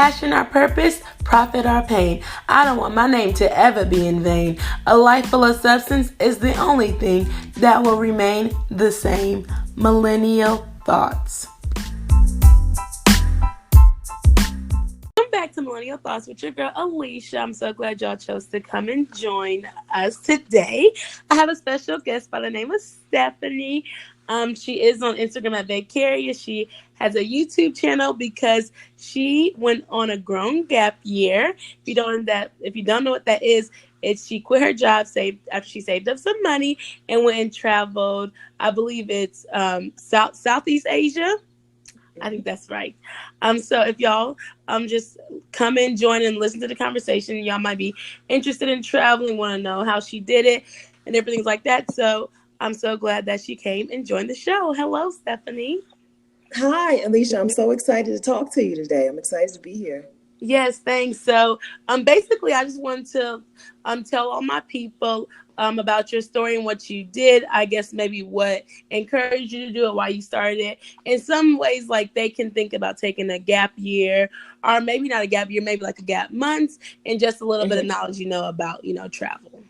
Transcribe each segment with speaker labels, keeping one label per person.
Speaker 1: Passion our purpose, profit our pain. I don't want my name to ever be in vain. A life full of substance is the only thing that will remain the same. Millennial Thoughts. Welcome back to Millennial Thoughts with your girl Alicia. I'm so glad y'all chose to come and join us today. I have a special guest by the name of Stephanie. She is on Instagram at vaycarious. She has a YouTube channel because she went on a grown gap year. If you don't know what that is, it's she quit her job after she saved up some money and went and traveled. I believe it's Southeast Asia. I think that's right. So if y'all just come and join and listen to the conversation, y'all might be interested in traveling, want to know how she did it and everything like that. So I'm so glad that she came and joined the show. Hello, Stephanie.
Speaker 2: Hi, Alicia. I'm so excited to talk to you today. I'm excited to be here.
Speaker 1: Yes, thanks. So basically, I just want to tell all my people about your story and what you did. I guess maybe what encouraged you to do it, why you started it. In some ways, like they can think about taking a gap year, or maybe not a gap year, maybe like a gap months, and just a little bit of knowledge about travel.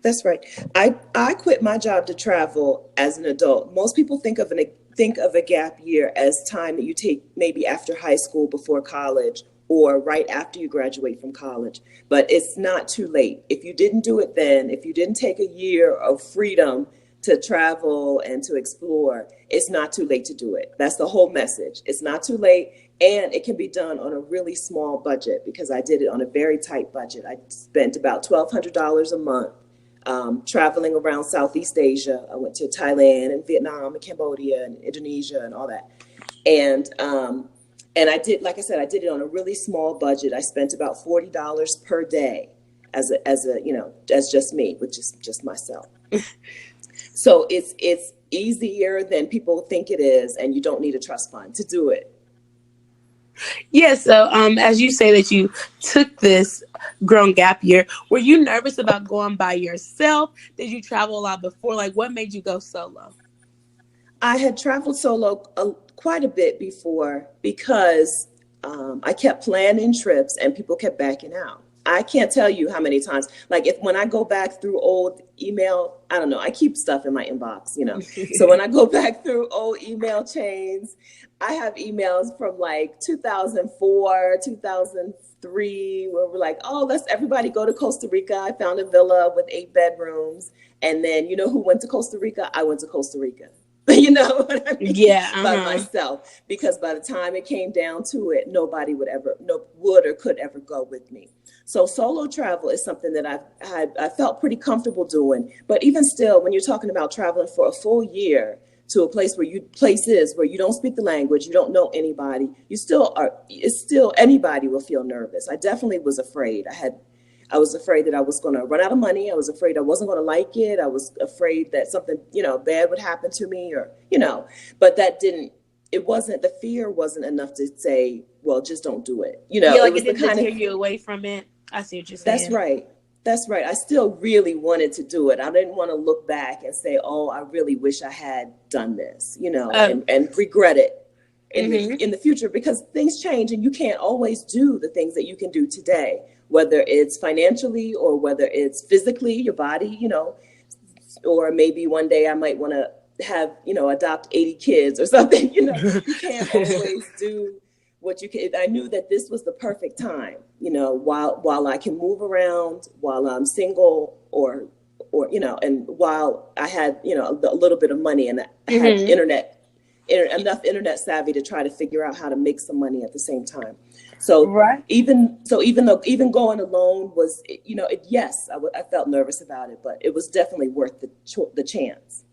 Speaker 2: That's right. I quit my job to travel as an adult. Most people think of a gap year as time that you take maybe after high school, before college, or right after you graduate from college. But it's not too late. If you didn't do it then, if you didn't take a year of freedom to travel and to explore, it's not too late to do it. That's the whole message. It's not too late, and it can be done on a really small budget, because I did it on a very tight budget. I spent about $1,200 a month traveling around Southeast Asia. I went to Thailand and Vietnam and Cambodia and Indonesia and all that. And I did, like I said, I did it on a really small budget. I spent about $40 per day as just me, which is just myself. So it's easier than people think it is, and you don't need a trust fund to do it.
Speaker 1: Yeah, so as you say that you took this grown gap year, were you nervous about going by yourself? Did you travel a lot before? Like, what made you go solo?
Speaker 2: I had traveled solo quite a bit before, because I kept planning trips and people kept backing out. I can't tell you how many times, like when I go back through old email, I don't know, I keep stuff in my inbox, So when I go back through old email chains, I have emails from like 2004, 2003, where we're like, oh, let's everybody go to Costa Rica. I found a villa with 8 bedrooms. And then, who went to Costa Rica? I went to Costa Rica. You know what I mean?
Speaker 1: Yeah,
Speaker 2: by myself, because by the time it came down to it, nobody would or could ever go with me. So solo travel is something that I felt pretty comfortable doing. But even still, when you're talking about traveling for a full year to a place where you don't speak the language, you don't know anybody, anybody will feel nervous. I definitely was afraid. I was afraid that I was going to run out of money. I was afraid I wasn't going to like it. I was afraid that something, bad would happen to me, but the fear wasn't enough to say, well, just don't do it.
Speaker 1: Like it didn't deter you away from it. I see what you're saying.
Speaker 2: That's right. I still really wanted to do it. I didn't want to look back and say, oh, I really wish I had done this, and regret it in the future, because things change and you can't always do the things that you can do today, whether it's financially or whether it's physically, your body, or maybe one day I might want to have, adopt 80 kids or something, you can't always do what you can. I knew that this was the perfect time, while I can move around, while I'm single, or and while I had, a little bit of money, and I had enough internet savvy to try to figure out how to make some money at the same time. So even going alone was, yes, I felt nervous about it, but it was definitely worth the chance.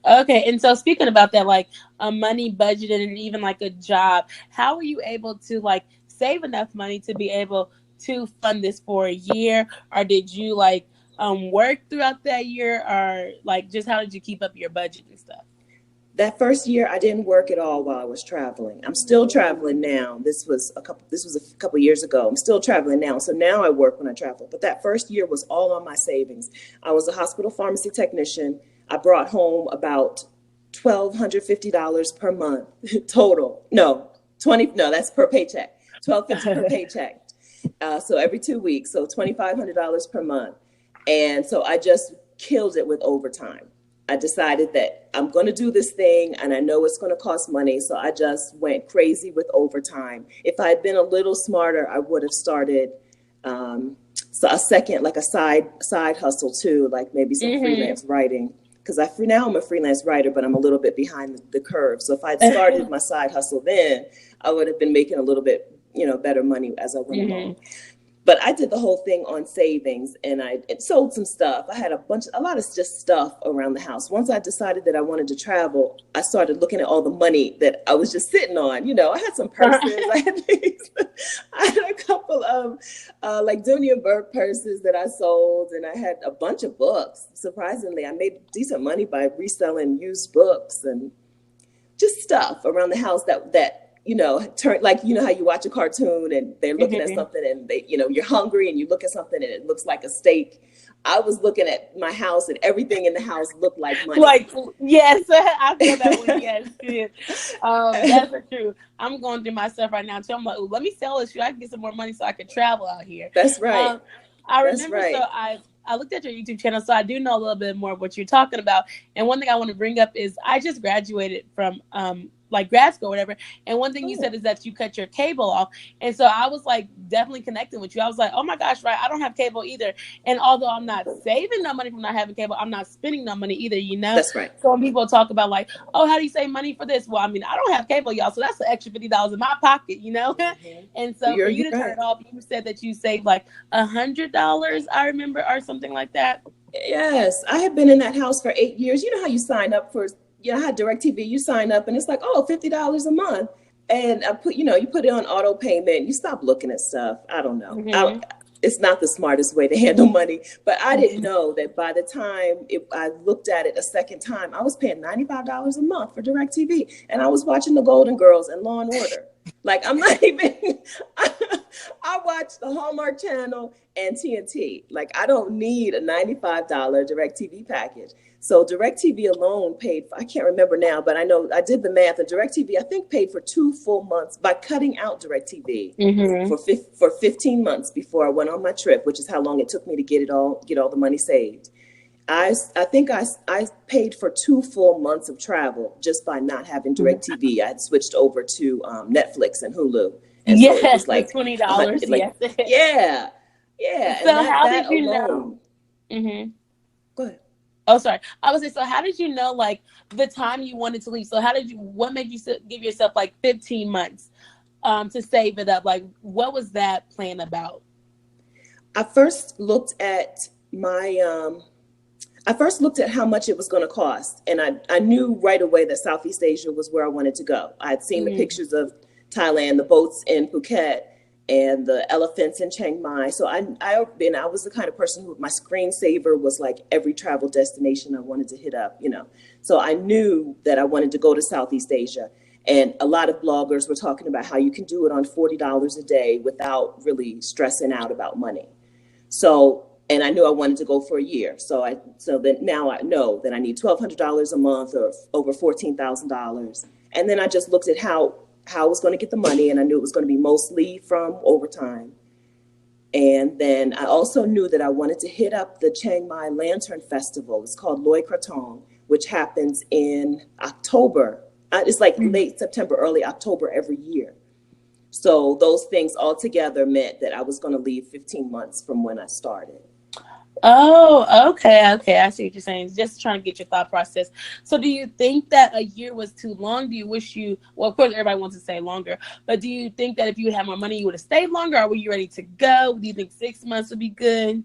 Speaker 1: Okay. And so speaking about that, like a money budgeted and even like a job, how were you able to like save enough money to be able to fund this for a year? Or did you work throughout that year, or like just how did you keep up your budget and stuff?
Speaker 2: That first year, I didn't work at all while I was traveling. I'm still traveling now. This was a couple years ago. I'm still traveling now. So now I work when I travel. But that first year was all on my savings. I was a hospital pharmacy technician. I brought home about $1,250 per month total. No, that's per paycheck. $1,250 per paycheck. So every 2 weeks, so $2,500 per month. And so I just killed it with overtime. I decided that I'm going to do this thing and I know it's going to cost money. So I just went crazy with overtime. If I had been a little smarter, I would have started so a second, like a side hustle too, like maybe some freelance writing. Because now I'm a freelance writer, but I'm a little bit behind the curve. So if I'd started my side hustle then, I would have been making a little bit, better money as I went along. But I did the whole thing on savings, and I sold some stuff. I had a lot of just stuff around the house. Once I decided that I wanted to travel, I started looking at all the money that I was just sitting on. I had some purses. I had a couple of like Dunia Burke purses that I sold, and I had a bunch of books. Surprisingly, I made decent money by reselling used books and just stuff around the house that turn, like, how you watch a cartoon and they're looking at something and they, you're hungry and you look at something and it looks like a steak. I was looking at my house and everything in the house looked like money.
Speaker 1: Like, yes, I feel that way. Yes. That's true. I'm going through my stuff right now too. I'm like, let me sell this. I can get some more money so I can travel out here.
Speaker 2: That's right.
Speaker 1: I remember. So I looked at your YouTube channel, so I do know a little bit more of what you're talking about. And one thing I want to bring up is I just graduated from like grad school or whatever. And one thing you said is that you cut your cable off. And so I was like definitely connecting with you. I was like, oh my gosh, right. I don't have cable either. And although I'm not saving no money from not having cable, I'm not spending no money either,
Speaker 2: That's right.
Speaker 1: So when people talk about like, oh, how do you save money for this? Well, I mean, I don't have cable, y'all. So that's an extra $50 in my pocket, And so for you to turn it off, you said that you saved like $100, I remember, or something like that.
Speaker 2: Yes. I have been in that house for 8 years. You know how you sign up for, I had DirecTV, you sign up and it's like, oh, $50 a month. And I put, you put it on auto payment. You stop looking at stuff. I don't know. It's not the smartest way to handle money, but I didn't know that by the time I looked at it a second time, I was paying $95 a month for DirecTV, and I was watching The Golden Girls and Law and Order. Like, I'm not even, I watch the Hallmark Channel and TNT. Like, I don't need a $95 DirecTV package. So DirecTV alone paid, I can't remember now, but I know I did the math, and DirecTV, I think, paid for 2 full months by cutting out DirecTV for 15 months before I went on my trip, which is how long it took me to get all the money saved. I think I paid for 2 full months of travel just by not having DirecTV. I had switched over to Netflix and Hulu. And
Speaker 1: so it
Speaker 2: was like
Speaker 1: $20.
Speaker 2: Like, yeah.
Speaker 1: So and how did you know?
Speaker 2: Go ahead.
Speaker 1: Oh, sorry. I was saying, so how did you know, like, the time you wanted to leave? So what made you give yourself like 15 months to save it up? Like, what was that plan about?
Speaker 2: I first looked at how much it was going to cost. And I knew right away that Southeast Asia was where I wanted to go. I had seen the pictures of Thailand, the boats in Phuket, and the elephants in Chiang Mai. So I was the kind of person who, my screensaver was like every travel destination I wanted to hit up, So I knew that I wanted to go to Southeast Asia. And a lot of bloggers were talking about how you can do it on $40 a day without really stressing out about money. So, and I knew I wanted to go for a year. So then now I know that I need $1,200 a month or over $14,000. And then I just looked at how I was going to get the money, and I knew it was going to be mostly from overtime. And then I also knew that I wanted to hit up the Chiang Mai Lantern Festival. It's called Loy Krathong, which happens in October. It's like late September, early October every year. So those things all together meant that I was going to leave 15 months from when I started.
Speaker 1: Oh, okay. I see what you're saying. Just trying to get your thought process. So do you think that a year was too long? Do you wish well, of course, everybody wants to stay longer, but do you think that if you had more money, you would have stayed longer, or were you ready to go? Do you think 6 months would be good?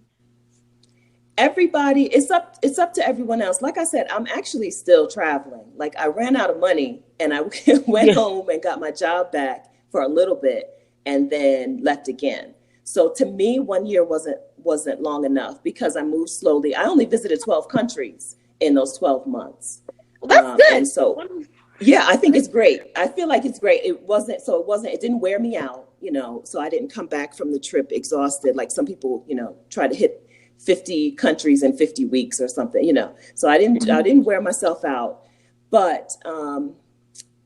Speaker 2: Everybody, it's up to everyone else. Like I said, I'm actually still traveling. Like, I ran out of money and I went home and got my job back for a little bit and then left again. So to me, 1 year wasn't long enough because I moved slowly. I only visited 12 countries in those 12 months.
Speaker 1: Well, that's good.
Speaker 2: And so, yeah, I think it's great. I feel like it's great. It didn't wear me out, so I didn't come back from the trip exhausted. Like some people, try to hit 50 countries in 50 weeks or something, so I didn't wear myself out, but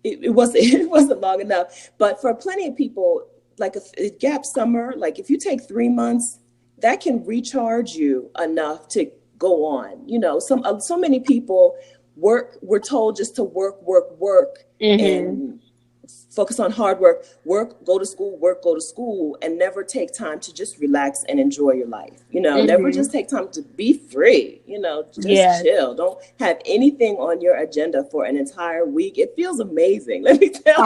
Speaker 2: it wasn't long enough. But for plenty of people, like a gap summer, like if you take 3 months, that can recharge you enough to go on. You know, so many people we're told just to work, and focus on hard work, go to school, go to school, and never take time to just relax and enjoy your life. You know, never just take time to be free, you know, just chill. Don't have anything on your agenda for an entire week. It feels amazing. Let me tell you.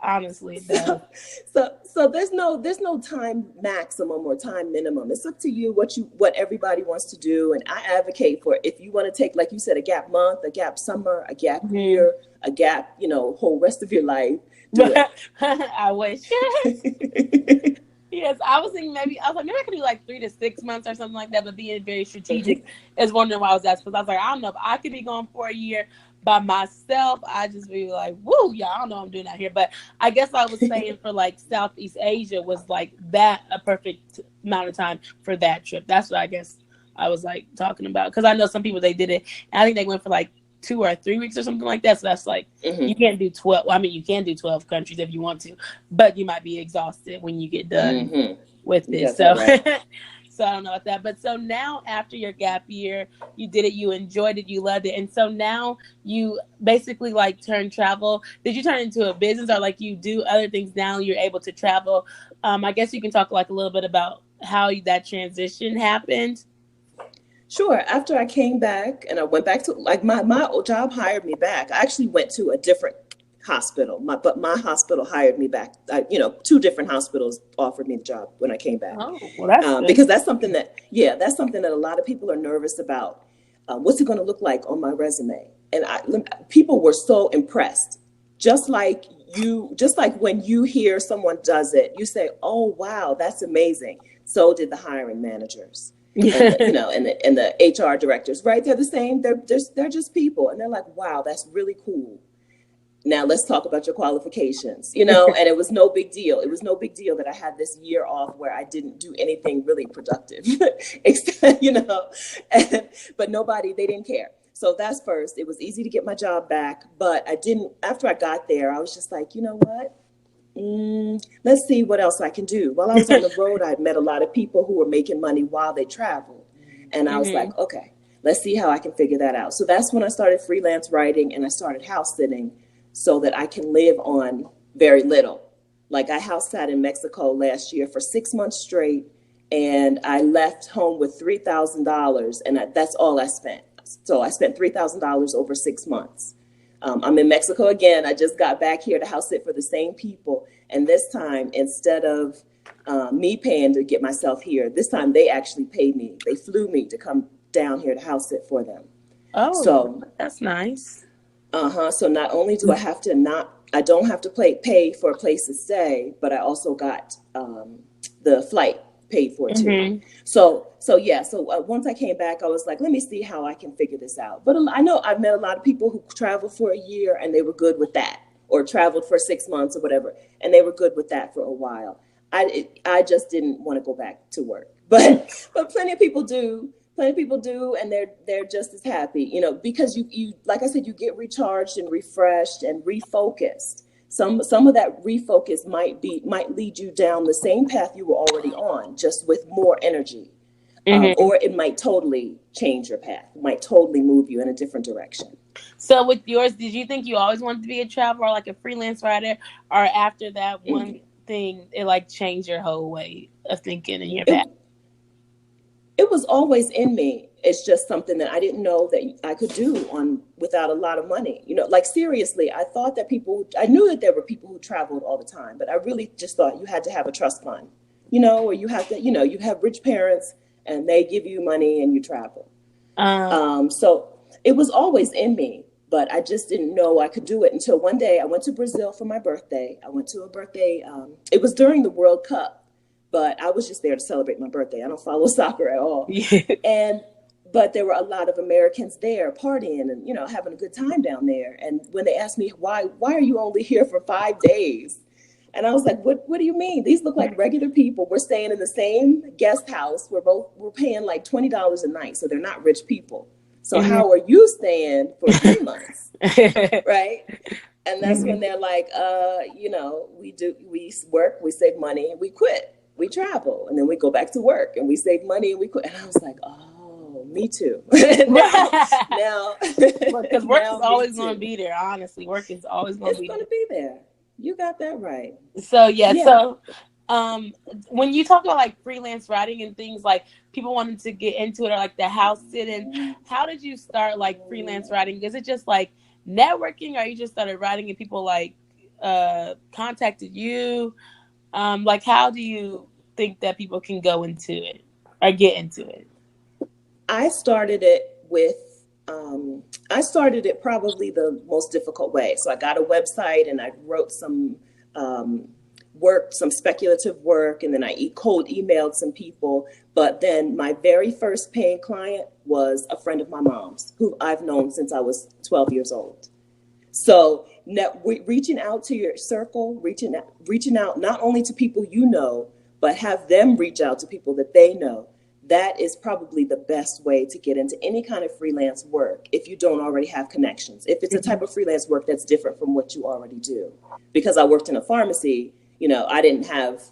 Speaker 1: Honestly, it does.
Speaker 2: So there's no time maximum or time minimum. It's up to you what everybody wants to do. And I advocate for, if you want to take, like you said, a gap month, a gap summer, a gap year, a gap, you know, whole rest of your life. Do it.
Speaker 1: I wish. Yes, I was thinking maybe I could do like 3 to 6 months or something like that, but being very strategic is wondering why I was asked, because I was like, I don't know if I could be going for a year by myself. I just be like, woo, yeah, I don't know what I'm doing out here. But I guess I was saying for like Southeast Asia was like that a perfect amount of time for that trip. That's what I guess I was like talking about, because I know some people they did it, and I think they went for like 2 or 3 weeks or something like that. So that's like you can't do 12. Well, I mean, you can do 12 countries if you want to, but you might be exhausted when you get done with it. So, right. So I don't know about that. But so now after your gap year, you did it, you enjoyed it, you loved it, and so now you basically like turn travel. Did you turn into a business, or like you do other things now? You're able to travel. I guess you can talk like a little bit about how that transition happened.
Speaker 2: Sure. After I came back and I went back to, like, my old job hired me back. I actually went to a different hospital, but my hospital hired me back. You know, 2 different hospitals offered me the job when I came back.
Speaker 1: Oh, well, that's good.
Speaker 2: Because that's something that a lot of people are nervous about. What's it going to look like on my resume? And people were so impressed. Just like when you hear someone does it, you say, "Oh, wow, that's amazing." So did the hiring managers. And the HR directors, right? They're the same. They're just people, and they're like, "Wow, that's really cool. Now let's talk about your qualifications." You know, and it was no big deal. It was no big deal that I had this year off where I didn't do anything really productive, you know. But they didn't care. So that's first. It was easy to get my job back, but I didn't. After I got there, I was just like, you know what? Let's see what else I can do. While I was on the road, I met a lot of people who were making money while they traveled. And I was like, okay, let's see how I can figure that out. So that's when I started freelance writing, and I started house sitting so that I can live on very little. Like, I house sat in Mexico last year for 6 months straight, and I left home with $3,000, and that's all I spent. So I spent $3,000 over 6 months. I'm in Mexico again. I just got back here to house sit for the same people. And this time, instead of me paying to get myself here, this time they actually paid me. They flew me to come down here to house sit for them.
Speaker 1: Oh, so that's nice.
Speaker 2: So not only do I don't have to pay for a place to stay, but I also got the flight paid for too. So once I came back, I was like, let me see how I can figure this out. But I know I've met a lot of people who traveled for a year and they were good with that, or traveled for 6 months or whatever, and they were good with that for a while. I just didn't want to go back to work, but plenty of people do. And they're just as happy, you know, because you like I said, you get recharged and refreshed and refocused. Some of that refocus might lead you down the same path you were already on, just with more energy. Or it might totally change your path. It might totally move you in a different direction.
Speaker 1: So with yours, did you think you always wanted to be a traveler, like a freelance writer, or after that one thing, it like changed your whole way of thinking in your path?
Speaker 2: It was always in me. It's just something that I didn't know that I could do without a lot of money. You know, like, seriously, I knew that there were people who traveled all the time, but I really just thought you had to have a trust fund, you know, or you have to, you know, you have rich parents and they give you money and you travel. So it was always in me, but I just didn't know I could do it until one day I went to Brazil for my birthday. I went to a birthday. It was during the World Cup. But I was just there to celebrate my birthday. I don't follow soccer at all. But there were a lot of Americans there partying and, you know, having a good time down there. And when they asked me, why are you only here for 5 days? And I was like, what do you mean? These look like regular people. We're staying in the same guest house. We're paying like $20 a night. So they're not rich people. So how are you staying for 3 months? Right? And that's when they're like, we work, we save money, we quit, we travel, and then we go back to work, and we save money and we quit. And I was like, oh, me too. now,
Speaker 1: because work is always going to be there. Honestly, work is always going to be
Speaker 2: going to be there. You got that right.
Speaker 1: So so when you talk about like freelance writing and things like people wanting to get into it or like the house sitting, how did you start like freelance writing? Is it just like networking, or you just started writing and people like contacted you? Like how do you think that people can go into it or get into it?
Speaker 2: I started it with I started it probably the most difficult way. So I got a website and I wrote some work, some speculative work, and then I cold emailed some people. But then my very first paying client was a friend of my mom's who I've known since I was 12 years old. So reaching out to your circle, reaching out not only to people you know, but have them reach out to people that they know. That is probably the best way to get into any kind of freelance work if you don't already have connections. If it's a type of freelance work that's different from what you already do. Because I worked in a pharmacy, I didn't have,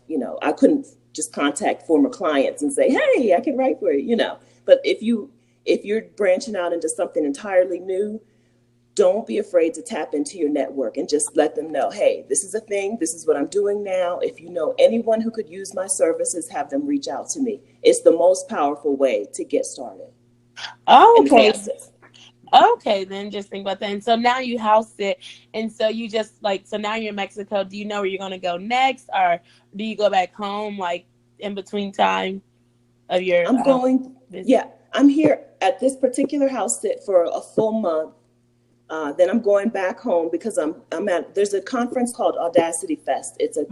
Speaker 2: I couldn't just contact former clients and say, hey, I can write for you, But if you're branching out into something entirely new, don't be afraid to tap into your network and just let them know, hey, this is a thing. This is what I'm doing now. If you know anyone who could use my services, have them reach out to me. It's the most powerful way to get started.
Speaker 1: Oh, okay. Okay, then just think about that. And so now you house it. And so you just so now you're in Mexico. Do you know where you're going to go next? Or do you go back home like in between time of your
Speaker 2: visit? I'm here at this particular house sit for a full month. Then I'm going back home because there's a conference called Audacity Fest. It's a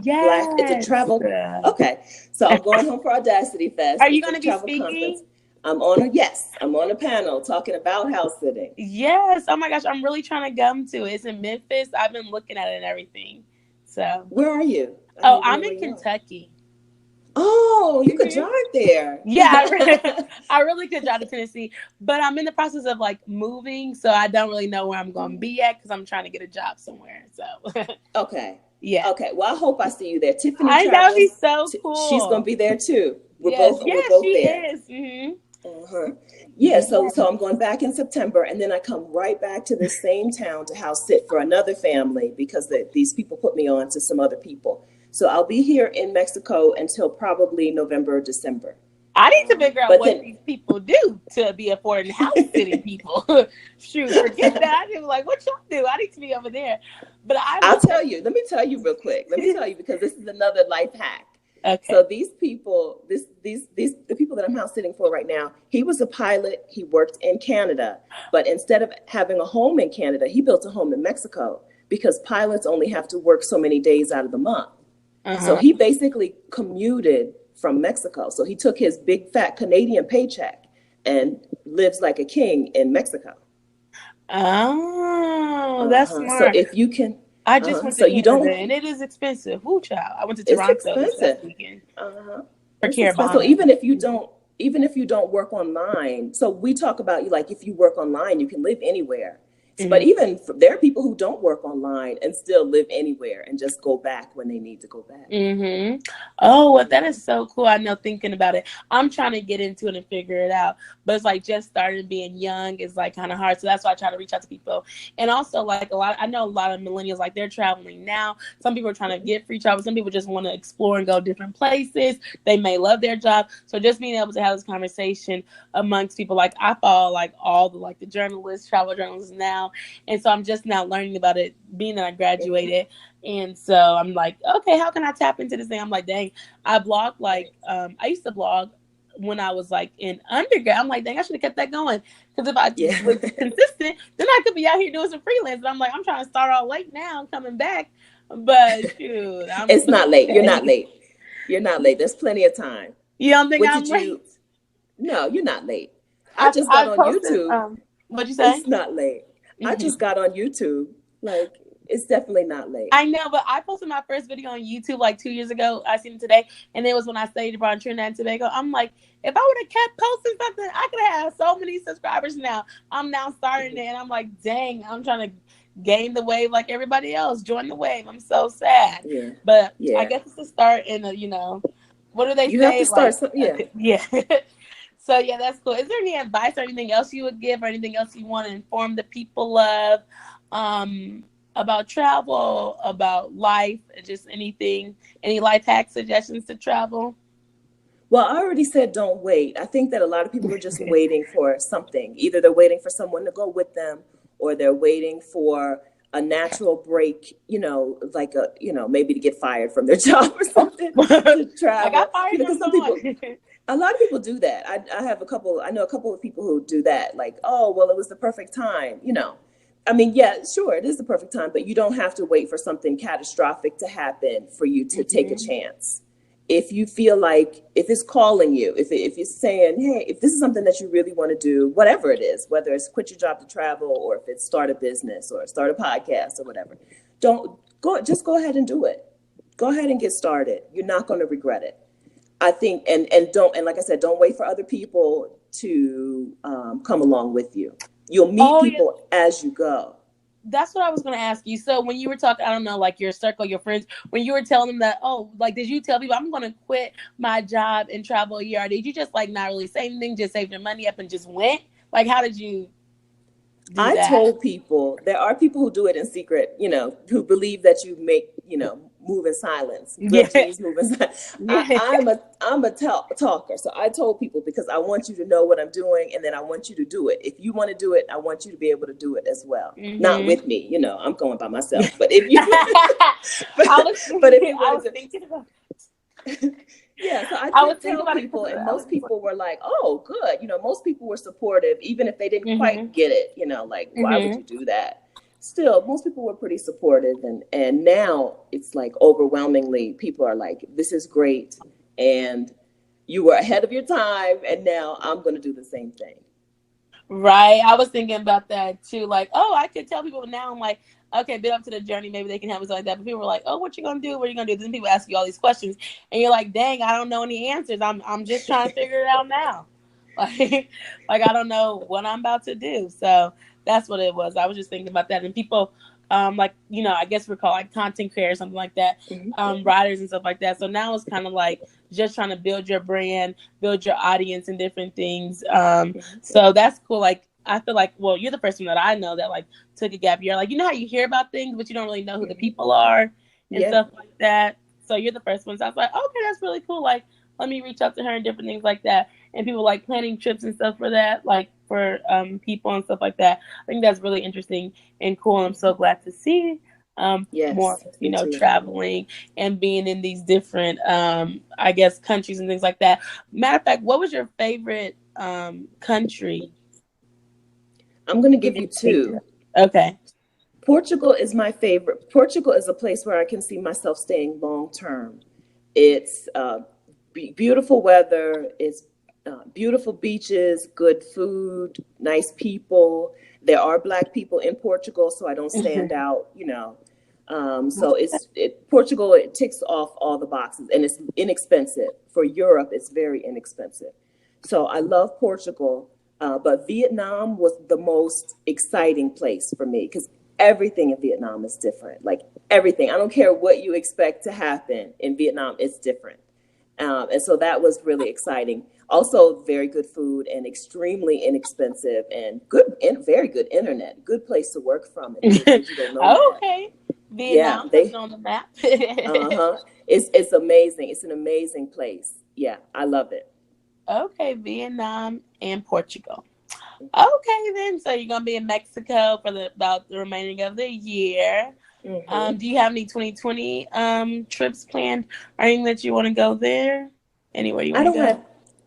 Speaker 2: travel. Okay. So I'm going home for Audacity Fest.
Speaker 1: Are you going to be speaking?
Speaker 2: Conference. I'm on a panel talking about house sitting.
Speaker 1: Yes. Oh my gosh. I'm really trying to come to it. It's in Memphis. I've been looking at it and everything. So
Speaker 2: where are you?
Speaker 1: I'm in Kentucky.
Speaker 2: Oh, you could drive there.
Speaker 1: Yeah, I really could drive to Tennessee, but I'm in the process of moving, so I don't really know where I'm going to be at because I'm trying to get a job somewhere. So
Speaker 2: okay,
Speaker 1: yeah,
Speaker 2: okay. Well, I hope I see you there, Tiffany.
Speaker 1: That would be so cool.
Speaker 2: She's going to be there too. We're both there.
Speaker 1: Is. Mm-hmm.
Speaker 2: Yeah, so I'm going back in September, and then I come right back to the same town to house sit for another family because these people put me on to some other people. So I'll be here in Mexico until probably November or December.
Speaker 1: I need to figure out what these people do to be affording house sitting people. Shoot, forget that. I was like, what y'all do? I need to be over there. But
Speaker 2: I'll tell you. Let me tell you real quick. Let me tell you because this is another life hack.
Speaker 1: Okay.
Speaker 2: So these people, the people that I'm house sitting for right now, he was a pilot. He worked in Canada, but instead of having a home in Canada, he built a home in Mexico because pilots only have to work so many days out of the month. So he basically commuted from Mexico. So he took his big fat Canadian paycheck and lives like a king in Mexico.
Speaker 1: Oh, that's smart.
Speaker 2: So if you can,
Speaker 1: I just went to Canada and it is expensive. Woo, child! I went to Toronto this last weekend.
Speaker 2: So even if you don't work online, so we talk about if you work online, you can live anywhere. Mm-hmm. But even there are people who don't work online and still live anywhere and just go back when they need to go back.
Speaker 1: Mm-hmm. Oh, well, that is so cool. I know thinking about it, I'm trying to get into it and figure it out. But it's just starting being young is kind of hard. So that's why I try to reach out to people. And also I know a lot of millennials, they're traveling now. Some people are trying to get free travel. Some people just want to explore and go different places. They may love their job. So just being able to have this conversation amongst people, I follow all the journalists, travel journalists now. And so I'm just now learning about it, being that I graduated. And so I'm okay, how can I tap into this thing? I'm dang, I blog I used to blog when I was in undergrad. I'm dang, I should have kept that going. Because if I was consistent, then I could be out here doing some freelance. And I'm trying to start all late now and coming back. But shoot,
Speaker 2: it's not late. You're not late. You're not late. There's plenty of time.
Speaker 1: You don't think I'm late?
Speaker 2: No, you're not late. I just got on YouTube.
Speaker 1: What'd you say?
Speaker 2: It's not late. Mm-hmm. I just got on YouTube It's definitely not late.
Speaker 1: I know, but I posted my first video on YouTube like 2 years ago. I seen it today, and it was when I stayed abroad in Trinidad and Tobago. I'm like, if I would have kept posting something, I could have had so many subscribers now. I'm now starting it, and I'm like, dang, I'm trying to gain the wave like everybody else. Join the wave. I'm so sad,
Speaker 2: Yeah.
Speaker 1: but I
Speaker 2: Yeah.
Speaker 1: guess it's a start in a, what do they
Speaker 2: You have
Speaker 1: say?
Speaker 2: to start
Speaker 1: Like,
Speaker 2: some, yeah.
Speaker 1: yeah. So yeah, that's cool. Is there any advice or anything else you would give, or anything else you want to inform the people of? About travel, about life, just anything, any life hack suggestions to travel?
Speaker 2: Well, I already said don't wait. I think that a lot of people are just waiting for something. Either they're waiting for someone to go with them, or they're waiting for a natural break, like maybe to get fired from their job or something to
Speaker 1: I
Speaker 2: travel.
Speaker 1: got fired from
Speaker 2: Because some
Speaker 1: someone.
Speaker 2: people, a lot of people do that. I know a couple of people who do that. Like, oh, well, it was the perfect time. I mean, yeah, sure, it is the perfect time, but you don't have to wait for something catastrophic to happen for you to take a chance. If you feel like, if it's calling you, if it's saying, hey, if this is something that you really want to do, whatever it is, whether it's quit your job to travel, or if it's start a business or start a podcast or whatever, just go ahead and do it. Go ahead and get started. You're not going to regret it. I think, and like I said, don't wait for other people to come along with you. You'll meet people as you go.
Speaker 1: That's what I was going to ask you. So when you were talking, I don't know, like your circle, your friends, when you were telling them that, like, did you tell people I'm going to quit my job and travel a year? Or did you just like not really say anything, just saved your money up and just went? Like, how did you do
Speaker 2: I
Speaker 1: that?
Speaker 2: told people, there are people who do it in secret, who believe that you make, move in silence. Good genes move in silence. I'm a talker. So I told people, because I want you to know what I'm doing, and then I want you to do it. If you want to do it, I want you to be able to do it as well. Not with me, I'm going by myself. But if you but if you want to
Speaker 1: thinking about
Speaker 2: yeah, so I
Speaker 1: I was
Speaker 2: did
Speaker 1: thinking
Speaker 2: tell
Speaker 1: about it
Speaker 2: people, and
Speaker 1: I was
Speaker 2: most people were like, oh, good. Most people were supportive, even if they didn't quite get it, like, why would you do that? Still, most people were pretty supportive. And now it's like overwhelmingly people are like, this is great. And you were ahead of your time. And now I'm going to do the same thing.
Speaker 1: Right. I was thinking about that too. Like, I could tell people now. I'm like, okay, been up to the journey. Maybe they can help me like that. But people were like, oh, what you gonna do? What are you gonna do? Then people ask you all these questions, and you're like, dang, I don't know any answers. I'm just trying to figure it out now. Like I don't know what I'm about to do. So that's what it was. I was just thinking about that, and people, like I guess we're called like content creators, something like that, writers and stuff like that. So now it's kind of like just trying to build your brand, build your audience, and different things. So that's cool. Like I feel like, well, you're the first one that I know that like took a gap year. Like how you hear about things, but you don't really know who the people are and stuff like that. So you're the first one. So I was like, okay, that's really cool. Like let me reach out to her and different things like that. And people like planning trips and stuff for that, like for people and stuff like that. I think that's really interesting and cool. And I'm so glad to see more, traveling and being in these different, I guess, countries and things like that. Matter of fact, what was your favorite country?
Speaker 2: I'm going to give you two.
Speaker 1: Okay.
Speaker 2: Portugal is my favorite. Portugal is a place where I can see myself staying long term. It's beautiful weather. It's beautiful beaches, good food, nice people. There are Black people in Portugal, so I don't stand out, So Portugal, it ticks off all the boxes, and it's inexpensive. For Europe, it's very inexpensive. So I love Portugal, but Vietnam was the most exciting place for me because everything in Vietnam is different. Like everything. I don't care what you expect to happen in Vietnam, it's different. And so that was really exciting. Also, very good food and extremely inexpensive and good and very good internet. Good place to work from.
Speaker 1: Okay. Vietnam, they on the map.
Speaker 2: It's amazing. It's an amazing place. Yeah, I love it.
Speaker 1: Okay, Vietnam and Portugal. Okay, then. So you're gonna be in Mexico for about the remaining of the year. Do you have any 2020 trips planned or anything that you want to go there? Anywhere you want to go?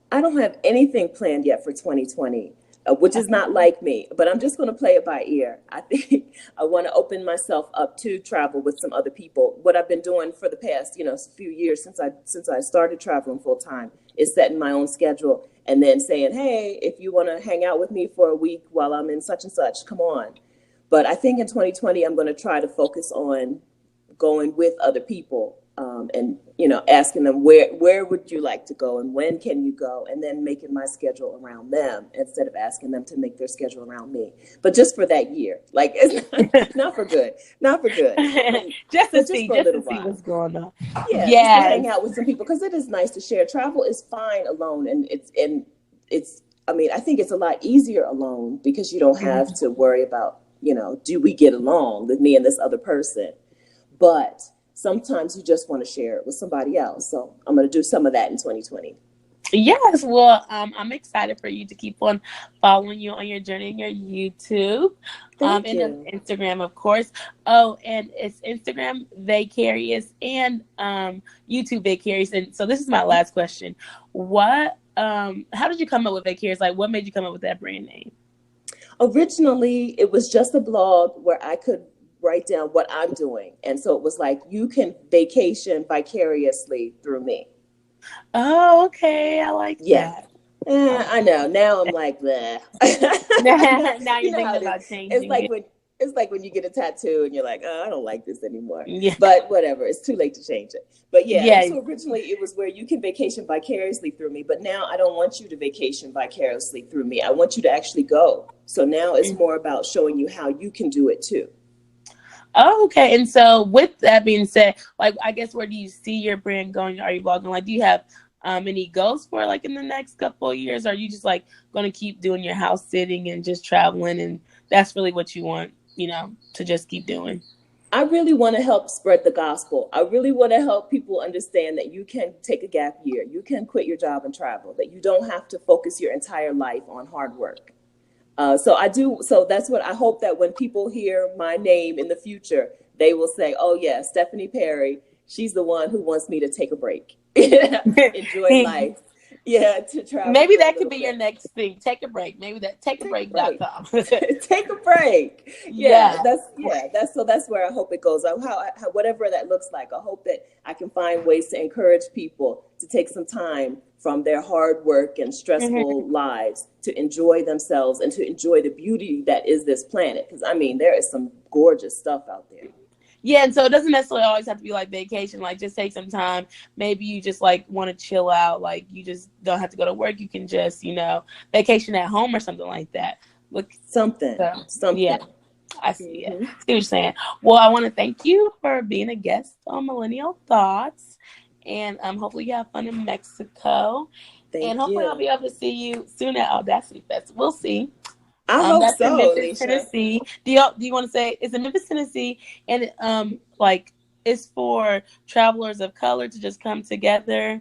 Speaker 2: I don't have anything planned yet for 2020, which is not like me, but I'm just going to play it by ear. I think I want to open myself up to travel with some other people. What I've been doing for the past, few years since I started traveling full time is setting my own schedule and then saying, hey, if you want to hang out with me for a week while I'm in such and such, come on. But I think in 2020, I'm going to try to focus on going with other people, and asking them where would you like to go and when can you go, and then making my schedule around them instead of asking them to make their schedule around me. But just for that year, like it's not for good, not for good, but just for a
Speaker 1: just to
Speaker 2: little
Speaker 1: see
Speaker 2: while.
Speaker 1: what's going on.
Speaker 2: Yeah, just to
Speaker 1: Yes.
Speaker 2: hang out with some people, because it is nice to share. Travel is fine alone, and it's. I mean, I think it's a lot easier alone because you don't have to worry about, do we get along with me and this other person? But sometimes you just want to share it with somebody else. So I'm going to do some of that in 2020.
Speaker 1: Yes, well, I'm excited for you to keep on following you on your journey and your YouTube,
Speaker 2: Thank
Speaker 1: and
Speaker 2: you.
Speaker 1: Instagram, of course. Oh, and it's Instagram vaycarious and YouTube vaycarious. And so this is my last question: how did you come up with vaycarious? Like, what made you come up with that brand name?
Speaker 2: Originally, it was just a blog where I could write down what I'm doing. And so it was like, you can vacation vicariously through me.
Speaker 1: Oh, okay, I like
Speaker 2: Yeah.
Speaker 1: that.
Speaker 2: I know. Now I'm like, bleh.
Speaker 1: Now
Speaker 2: You
Speaker 1: you're
Speaker 2: know how
Speaker 1: thinking
Speaker 2: it is.
Speaker 1: about
Speaker 2: It's
Speaker 1: changing
Speaker 2: like
Speaker 1: it.
Speaker 2: when you get a tattoo and you're like, oh, I don't like this anymore.
Speaker 1: Yeah,
Speaker 2: But whatever, it's too late to change it. But yeah,
Speaker 1: yeah.
Speaker 2: so originally it was where you can vacation vicariously through me. But now I don't want you to vacation vicariously through me. I want you to actually go. So now it's more about showing you how you can do it too.
Speaker 1: Oh, okay. And so, with that being said, like, I guess where do you see your brand going? Are you blogging? Like, do you have any goals for like in the next couple of years? Or are you just like going to keep doing your house sitting and just traveling, and that's really what you want, to just keep doing?
Speaker 2: I really want to help spread the gospel. I really want to help people understand that you can take a gap year. You can quit your job and travel, that you don't have to focus your entire life on hard work. So I do. So that's what I hope, that when people hear my name in the future, they will say, "Oh yeah, Stephanie Perry. She's the one who wants me to take a break, enjoy life, yeah, to travel
Speaker 1: Maybe
Speaker 2: for a
Speaker 1: that could
Speaker 2: little
Speaker 1: be your
Speaker 2: bit,
Speaker 1: next thing. Take a break. Maybe that
Speaker 2: take a break,
Speaker 1: takeabreak.com.
Speaker 2: take a break."
Speaker 1: Yeah.
Speaker 2: So that's where I hope it goes. Whatever that looks like, I hope that I can find ways to encourage people to take some time from their hard work and
Speaker 1: Hmm.
Speaker 2: stressful lives to enjoy themselves and to enjoy the beauty that is this planet. Because I mean, there is some gorgeous stuff out there.
Speaker 1: Yeah, and so it doesn't necessarily always have to be like vacation. Like, just take some time. Maybe you just like want to chill out. Like, you just don't have to go to work. You can just, vacation at home or something like that. Look,
Speaker 2: Something,
Speaker 1: so yeah,
Speaker 2: something.
Speaker 1: I see it.
Speaker 2: Hmm.
Speaker 1: See what you're saying. Well, I want to thank you for being a guest on Millennial Thoughts, and hopefully you have fun in Mexico, and
Speaker 2: Thank
Speaker 1: hopefully I'll
Speaker 2: you.
Speaker 1: be able to see you soon at Audacity Fest. We'll see.
Speaker 2: I hope
Speaker 1: That's in
Speaker 2: so,
Speaker 1: Memphis,
Speaker 2: Alicia.
Speaker 1: Tennessee. Do you want to say it's in Memphis, Tennessee, and like it's for travelers of color to just come together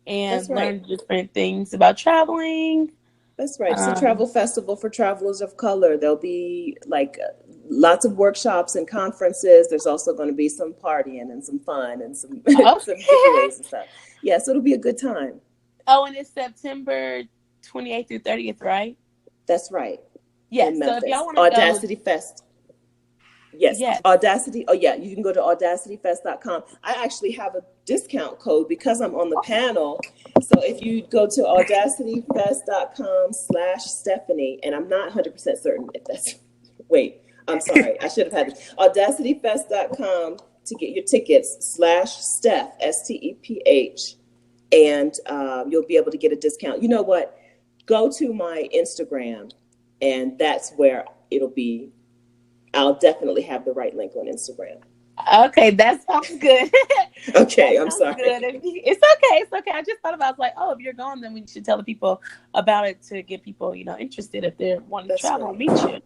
Speaker 2: That's
Speaker 1: and
Speaker 2: right.
Speaker 1: learn different things about traveling.
Speaker 2: That's right. It's a
Speaker 1: Um,
Speaker 2: travel festival for travelers of color. There'll be like lots of workshops and conferences. There's also going to be some partying and some fun and some some
Speaker 1: okay.
Speaker 2: giveaways and stuff. Yeah, so it'll be a good time.
Speaker 1: Oh, and it's September 28th through 30th, right?
Speaker 2: That's right. In
Speaker 1: Yes. So if y'all
Speaker 2: Memphis.
Speaker 1: want to go,
Speaker 2: Audacity Fest. Yes,
Speaker 1: yes.
Speaker 2: Audacity. Oh, yeah, you can go to audacityfest.com. I actually have a discount code because I'm on the panel. So if you go to audacityfest.com/Stephanie, and I'm not 100% certain if that's, wait, I'm sorry, I should have had this. Audacityfest.com to get your tickets /Steph, STEPH, and you'll be able to get a discount. You know what? Go to my Instagram, and that's where it'll be. I'll definitely have the right link on Instagram.
Speaker 1: Okay, that sounds good.
Speaker 2: Okay,
Speaker 1: That
Speaker 2: I'm
Speaker 1: sounds
Speaker 2: sorry.
Speaker 1: good. It's okay. It's okay. I just thought about. I was like, oh, if you're going, then we should tell the people about it to get people, interested if they're wanting to
Speaker 2: That's
Speaker 1: travel and
Speaker 2: right.
Speaker 1: meet you.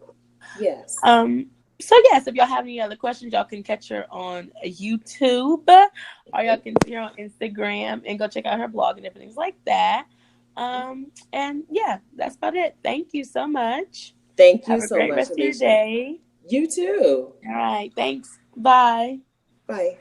Speaker 2: Yes.
Speaker 1: Um. So yes, if y'all have any other questions, y'all can catch her on YouTube, or y'all can see her on Instagram and go check out her blog and different things like that. And yeah, that's about it. Thank you so much.
Speaker 2: Thank you
Speaker 1: Have a
Speaker 2: so
Speaker 1: great
Speaker 2: much,
Speaker 1: rest of your
Speaker 2: Alicia.
Speaker 1: day.
Speaker 2: You too.
Speaker 1: All right. Thanks. Bye.
Speaker 2: Bye.